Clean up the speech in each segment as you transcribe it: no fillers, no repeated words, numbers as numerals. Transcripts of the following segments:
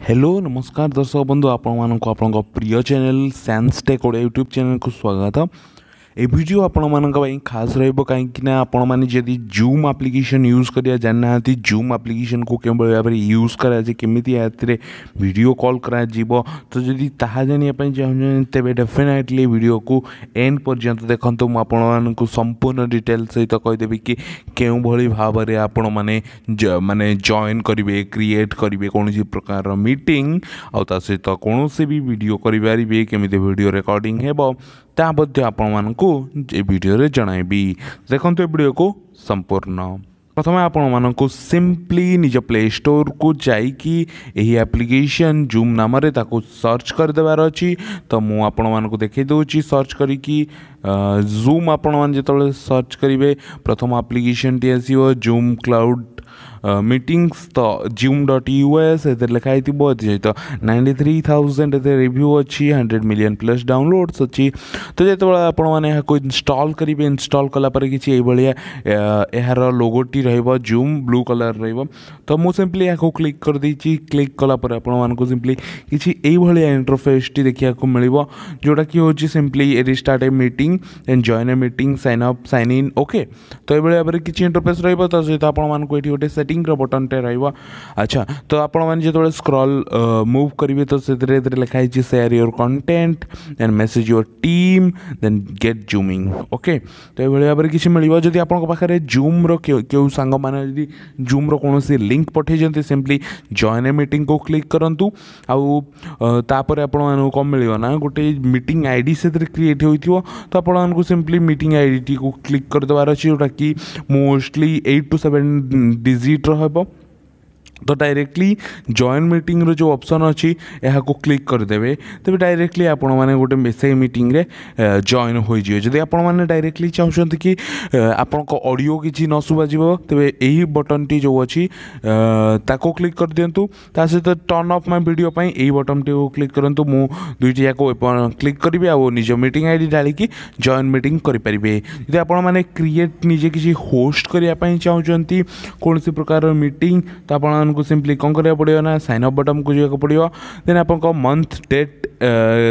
Hello नमस्कार दर्शक बंधु आपण प्रिय channel science tech Odia YouTube channel को स्वागत। ए वीडियो आपण खास रहिबो कहीं आपण माने जदि जूम एप्लिकेशन यूज करिया जानना जूम एप्लिकेशन को केवल भाव में यूज करा केमी वीडियो कॉल करा जीवो तो जदि ताहा जानिया पई चाहूँ तेबे डेफिनेटली वीडियो को एंड पर्यंत देखंतु मु आपण मानकु संपूर्ण डिटेल सहित कहीदेवी कि केउ भली भाव में आपण माने माने जॉइन करिवे क्रिएट करिवे कोनोसी प्रकार मीटिंग आ ता सहित कोनोसी भी वीडियो करि पारिबे केमिति वीडियो रिकॉर्डिंग हेबो ता मध्य आपण मानकु ए वीडियो रे जणाइबी। देखंतु ए वीडियो को संपूर्ण प्रथम आपण मानकु सिंपली निज प्ले स्टोर को जाइकी एही एप्लिकेशन जूम नाम रे ताको सर्च कर देबार अछि। तो मु आपण मानकु देखै दोछि सर्च करिकी जूम आपण मान जेतले सर्च करिवे प्रथम एप्लिकेशन टी आसीबो जूम क्लाउड मीटिंग्स तो zoom.us लिखाई सहित 93,000 रिव्यू अच्छी 100 मिलियन प्लस डाउनलोड्स अच्छी। तो जो आप इंस्टॉल करेंगे इंस्टॉल कलापर कि यार लोगोटी जूम ब्लू कलर रही। तो मुझे सिंपली यहाँ क्लिक कर देछि। क्लिक कलापर आपको सिंपली किसी इंटरफेस टी देखा मिल जोटा कि हूँ simply restart a meeting and join a meeting sign up sign in okay. तो ये भाव में किसी इंटरफेस रहित आपको ये गोटे सेटिंग बटन टे रहिबो। अच्छा तो आपण माने जेतोले स्क्रॉल मूव करिवे तो सेतरे लिखाई छी share your content and message your team then get zooming okay. तो ये भाव में किसी मिलिबो जदि आपन पाखरे जूम रो केउ संग माने जदि जूम रो कोनोसी लिंक पठे जंती सिंपली जॉइन ए मीटिंग को क्लिक करंतु आउ तापर आपण माने को मिलिबो ना गोटे मीटिंग आईडी सेतरे क्रिएट होइथिबो। तो आपण मानकु सिंपली मीटिंग आईडी टी को क्लिक कर देबार अछि जोटा कि मोस्टली 8 to 7 डिजिट रहिबो। तो डायरेक्टली जॉइन मीटिंग रो जो ऑप्शन अच्छी यहाँ को क्लिक करदे तेज डायरेक्टली आपण मैंने गोटे मेसेज मीटिंग रे जॉइन हो जदि आपण मैंने डायरेक्टली चाहते कि आपण ऑडियो किसी न शुभाजिव तेज यही बटन टी जो अच्छी ताको क्लिक कर दिंतु। ता सहित टर्न ऑफ माय वीडियो पाई यही बटन टी को क्लिक करंतु। मु दुईटी जाक क्लिक करी आ निज मीटिंग आईडी डालिकी जॉइन मीटिंग करेंगे। यदि आपण मैंने क्रिएट निजे किसी होस्ट करने चाहते कौन सी प्रकार मीटिंग तो आप को सिंपली कौन करा पड़ो ना साइन अप बटन को जावाक पड़ो। देन आप मंथ डेट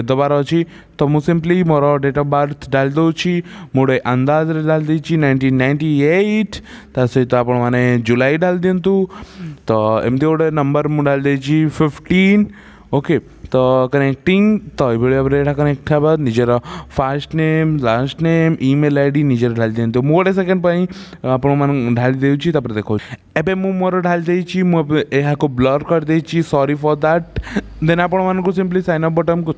दबार अच्छी। तो मुझे simply more date of birth डाल दूची मोटे अंदाज रे डाल दी 1998 ता सहित आप मैंने जुलाई डाल दिंतु। तो एमती गोटे नंबर मुझे डाल देची 15 ओके। तो कनेक्टिंग तो ये भाव में कनेक्ट हाँ निजर fast name last name email ID निजर ढाल दिंतु। मु गोटे सेकेंड आपण ढाल देउची तापर देखो एबे मु मोर ढाल देची मु एहा को ब्लर कर देची सॉरी फॉर दैट। देन आपण मानकु सिंपली साइन अप बटन को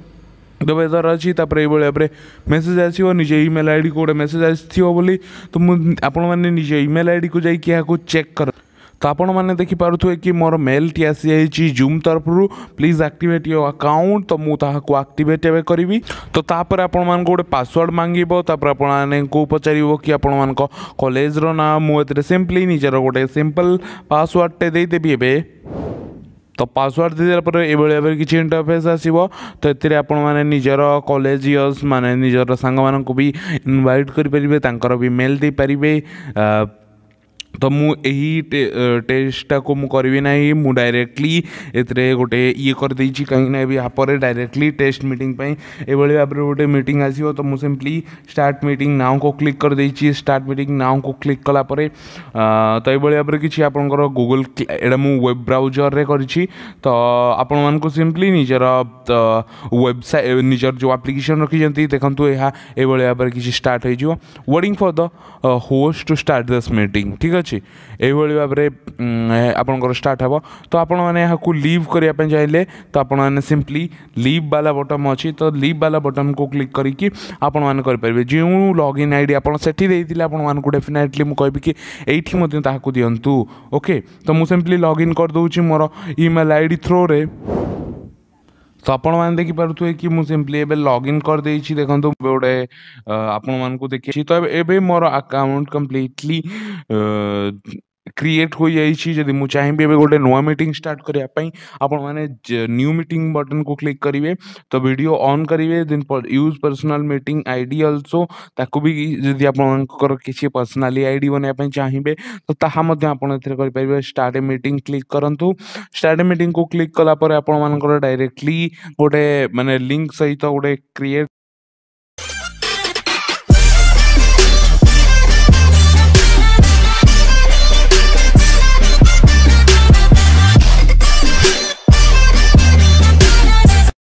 दबार अच्छी तापर ये भाव में मेसेज आसो निज ईमेल आईडी को गोटे मेसेज आसो बोली। तो मुझे आपण मैंने निज ईमेल आईडी को जाकि चेक कर। तो आपण मैंने देखिपे कि मोर मेल टी आसी जूम तरफ प्लीज एक्टिवेट योर अकाउंट। तो मुझे एक्टिवेट एवं करी। तो तापर आपण मान गोटे पासवर्ड मांगो तापर आपण को पचार कि आपण मान कॉलेज रो ना मुझे सिंपली निजर गोटे सिंपल पासवर्ड टे देदेवी एबे। तो पासवर्ड दे पर ये किसी इंटरफेस आसो। तो ये आपण मैंने निजर कॉलेज इयर्स माने निजर सांग मान को भी इनवाइट करेंगे भी मेल दे पारे। तो मुझे टेस्टा को करी ना मु डायरेक्टली ए गोटे ये कर देछि कहीं भी यहाँ पर डायरेक्टली टेस्ट मीटिंग ये भाव में गोटे मीटिंग आसो। तो मुझे सिंपली स्टार्ट मीटिंग नाउ को क्लिक कर देछि। स्टार्ट मीटिंग नाउ को क्लिक कलापर तो ये भाव में किसी आपंकर गूगल एटा मु वेब ब्राउजर रे करिछि। तो आपण मानकु सिंपली निजर वेबसाइट निजर जो एप्लिकेशन रखी देखंतु यहाँ ये भाव में किसी स्टार्ट हो waiting for the host to start this meeting ठीक अच्छे। यही भाव में आपंकर स्टार्ट हे। तो आपण मैंने यहाँ को लीव करने चाहिए तो आपण मैंने सिंपली लीव वाला बटन अच्छी। तो लीव वाला बटन को क्लिक करके आपण मैंने करेंगे जो लॉगिन आईडी आप डेफिनेटली मुझे कहबी कि ये दिंतु ओके। तो मुझे सिंपली लॉगिन कर दूची मोर ईमेल आईडी थ्रो रे। तो आपण मैंने देखिपे कि मुझे सिंपली एबे लॉगिन कर देछि देखंतु गोटे आपण मान को देखि। तो एबे मोर अकाउंट कंप्लीटली क्रिएट हो जाइए जदि मुझे चाहिए गोटे नुआ मीटिंग स्टार्ट करने आपण मैंने न्यू मीटिंग बटन को क्लिक करेंगे तो वीडियो ऑन करेंगे then use personal meeting ID also ताकू भी जदि आपंकर किसी पर्सनाली आईडी बनवाई चाहिए तो ताहा मध्य आपण एथिरे करें स्टार्ट ए मीटिंग क्लिक करूँ स्टार्ट ए मीटिंग को क्लिक कलापर आपण डायरेक्टली गोटे माने लिंक सहित गोटे क्रिएट